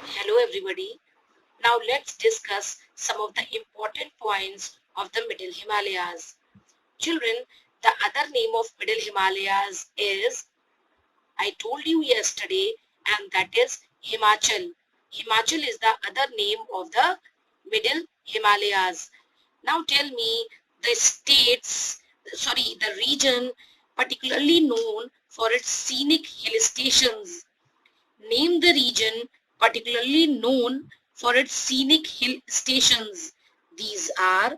Hello everybody. Now let's discuss some of the important points of the Middle Himalayas. Children, the other name of Middle Himalayas is, I told you yesterday, and that is Himachal. Himachal is the other name of the Middle Himalayas. Now tell me the region particularly known for its scenic hill stations. Name the region particularly known for its scenic hill stations. These are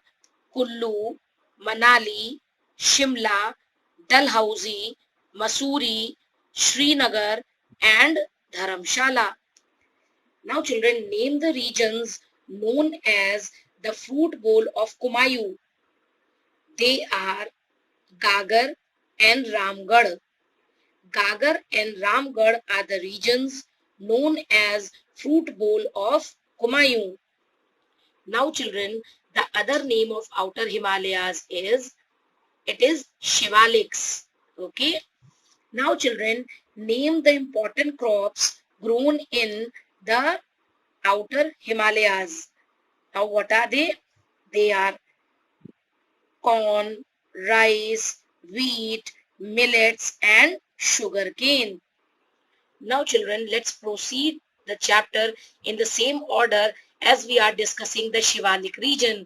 Kullu, Manali, Shimla, Dalhousie, Mussoorie, Srinagar and Dharamshala. Now children, name the regions known as the fruit bowl of Kumayu. They are Gagar and Ramgarh. Gagar and Ramgarh are the regions known as fruit bowl of Kumayu. Now children, the other name of outer Himalayas is, it is Shivaliks. Okay. Now children, name the important crops grown in the outer Himalayas. Now what are they? They are corn, rice, wheat, millets and sugarcane. Now children, let's proceed the chapter in the same order as we are discussing the Shivalik region.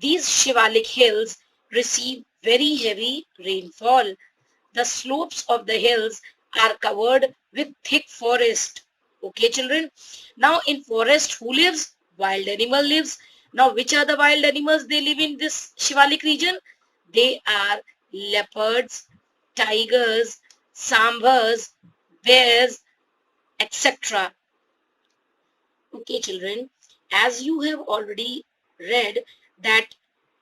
These Shivalik hills receive very heavy rainfall. The slopes of the hills are covered with thick forest. Okay children. Now in forest who lives? Wild animal lives. Now which are the wild animals they live in this Shivalik region? They are leopards, tigers, sambars, bears, etc. Okay, children, as you have already read that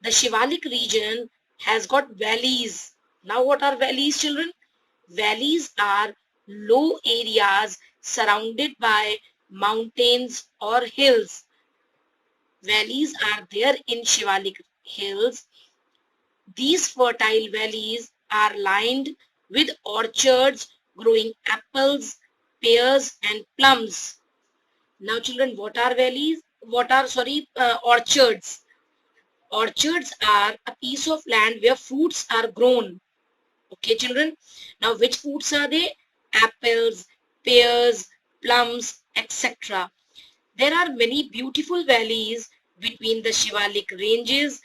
the Shivalik region has got valleys. Now, what are valleys, children? Valleys are low areas surrounded by mountains or hills. Valleys are there in Shivalik hills. These fertile valleys are lined with orchards growing apples, pears, and plums. Now children, what are valleys? Orchards. Orchards are a piece of land where fruits are grown. Okay children. Now which fruits are they? Apples, pears, plums, etc. There are many beautiful valleys between the Shivalik ranges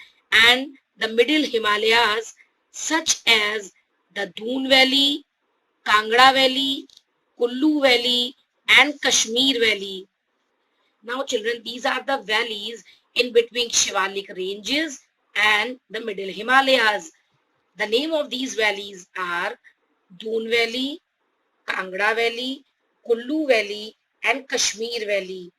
and the middle Himalayas, such as the Doon Valley, Kangra Valley, Kullu Valley and Kashmir Valley. Now children, these are the valleys in between Shivalik ranges and the middle Himalayas. The name of these valleys are Doon Valley, Kangra Valley, Kullu Valley and Kashmir Valley.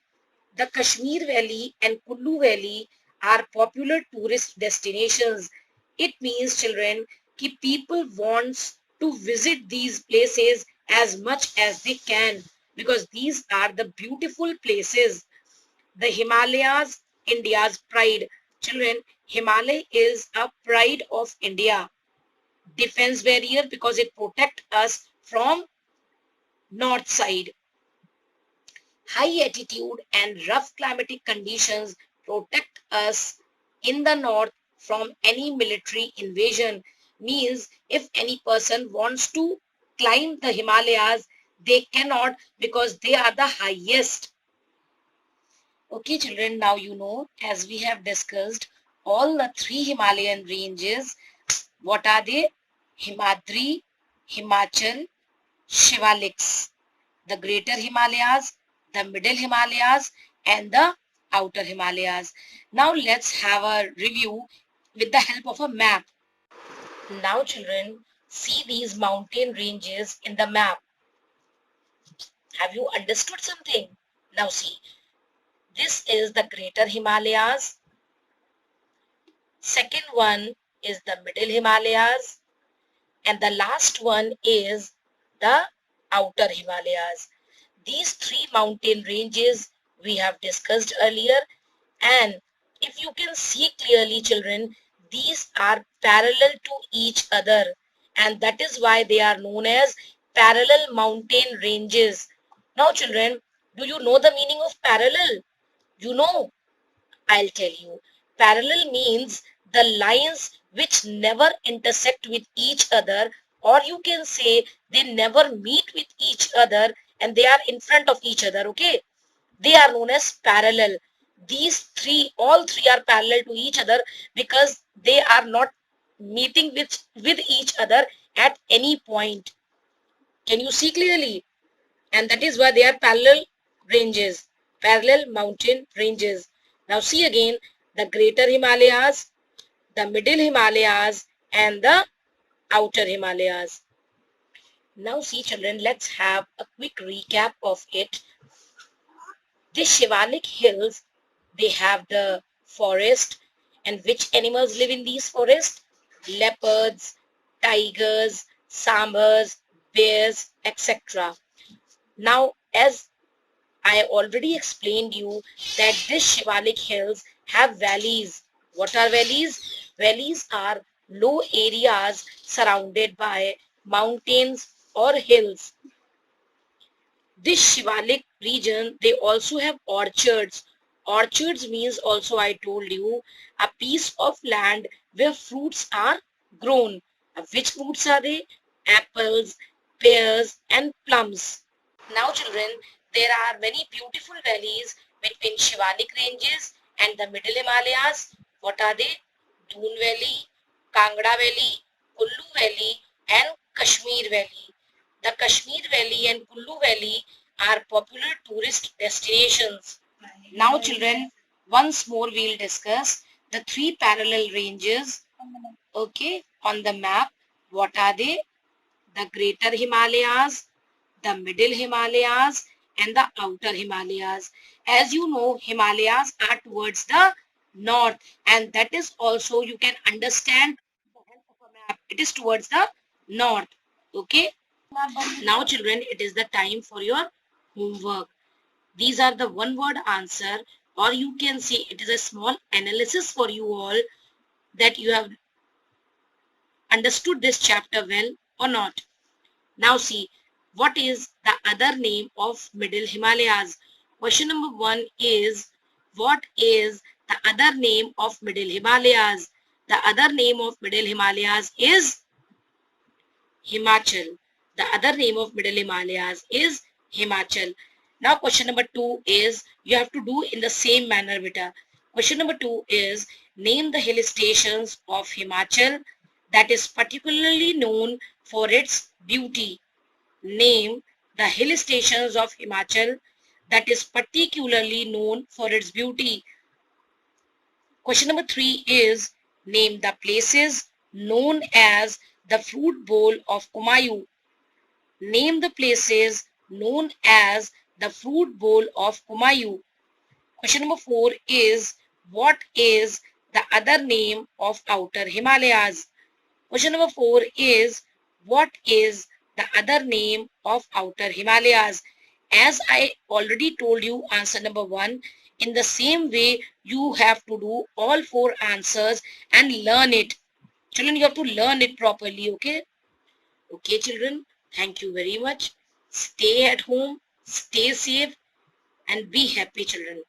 The Kashmir Valley and Kullu Valley are popular tourist destinations. It means children कि people wants to visit these places as much as they can because these are the beautiful places. The Himalayas, India's pride. Children, Himalaya is a pride of India. Defense barrier because it protects us from north side. High altitude and rough climatic conditions protect us in the north from any military invasion. Means if any person wants to climb the Himalayas, they cannot because they are the highest. Okay, children, now you know, as we have discussed, all the three Himalayan ranges, what are they? Himadri, Himachal, Shivaliks. The greater Himalayas, the middle Himalayas, and the outer Himalayas. Now let's have a review with the help of a map. Now children, see these mountain ranges in the map. Have you understood something? Now see, this is the greater Himalayas. Second one is the middle Himalayas. And the last one is the outer Himalayas. These three mountain ranges we have discussed earlier, and if you can see clearly children, these are parallel to each other, and that is why they are known as parallel mountain ranges. Now children, Do you know the meaning of parallel? You know, I'll tell you. Parallel means the lines which never intersect with each other, or you can say they never meet with each other and they are in front of each other, okay? They are known as parallel. These three, all three are parallel to each other because they are not meeting with each other at any point. Can you see clearly? And that is why they are parallel ranges, parallel mountain ranges. Now see again the greater Himalayas, the middle Himalayas and the outer Himalayas. Now see children, let's have a quick recap of it. The Shivalik hills, they have the forest, and which animals live in these forests? Leopards, tigers, sambars, bears, etc. Now as I already explained you that this Shivalik hills have valleys. What are valleys? Valleys are low areas surrounded by mountains or hills. This Shivalik region, they also have orchards. Orchards means also I told you a piece of land where fruits are grown. Which fruits are they? Apples, pears and plums. Now children, there are many beautiful valleys between Shivalik ranges and the middle Himalayas. What are they? Doon Valley, Kangra Valley, Kullu Valley and Kashmir Valley. The Kashmir Valley and Kullu Valley are popular tourist destinations. Now children, once more we'll discuss the three parallel ranges, okay, on the map. What are they? The greater Himalayas, the middle Himalayas and the outer Himalayas. As you know, Himalayas are towards the north and that is also you can understand the help of a map. It is towards the north. Okay. Now children, it is the time for your homework. These are the one word answer or you can say it is a small analysis for you all that you have understood this chapter well or not. Now see, what is the other name of Middle Himalayas? Question number 1 is, what is the other name of Middle Himalayas? The other name of Middle Himalayas is Himachal. The other name of Middle Himalayas is Himachal. Now question number 2 is, you have to do in the same manner, beta. Question number 2 is, name the hill stations of Himachal that is particularly known for its beauty. Name the hill stations of Himachal that is particularly known for its beauty. Question number 3 is, name the places known as the fruit bowl of Kumayu. Name the places known as the fruit bowl of Kumayu. Question number 4 is, what is the other name of outer Himalayas? Question number 4 is, what is the other name of outer Himalayas? As I already told you answer number 1, in the same way you have to do all 4 answers and learn it. Children, you have to learn it properly, okay? Okay, children, thank you very much. Stay at home, stay safe and be happy, children.